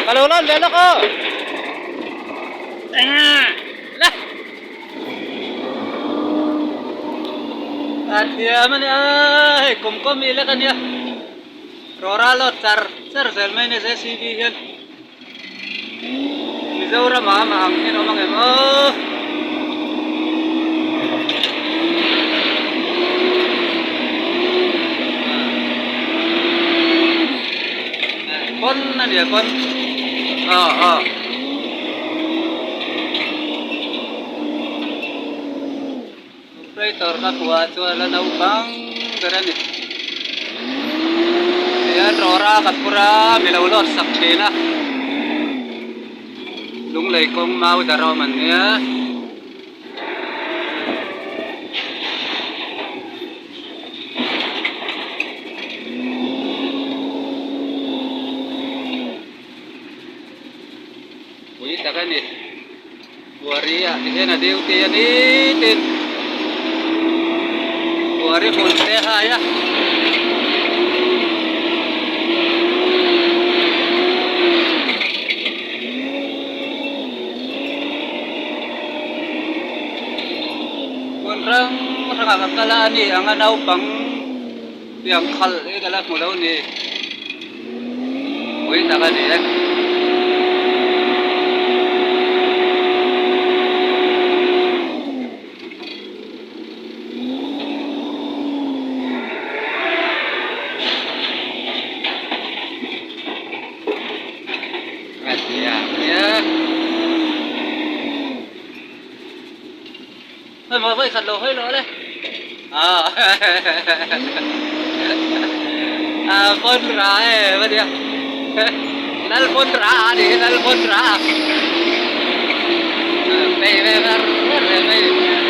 Kalulan, lalo ko! Lah! At yaman ay, kumkum ila kanya. Roralot, sir, selmay ni sa CV yan. Mizaura mama, ang inomang oh! Kon na dia kon. Oh. Operator na kuha wala na ubang garan eh. Ayan rora katpura milawlot sakti na. Lunglay kong mau daraw man niya. Uy, takan eh. Buaria, ini na diuti yan itin. Buari punteha ya. Kunrang nakakakalaan ni ang anaw pang tiyangkal galak mo daw ni. Uy, takan eh. Ya. Thôi mà với khẩn lồ hơi lỗ đây. Phun ra ấy, dia. Nal phun ra đi, nal phun ra. Đây, đây.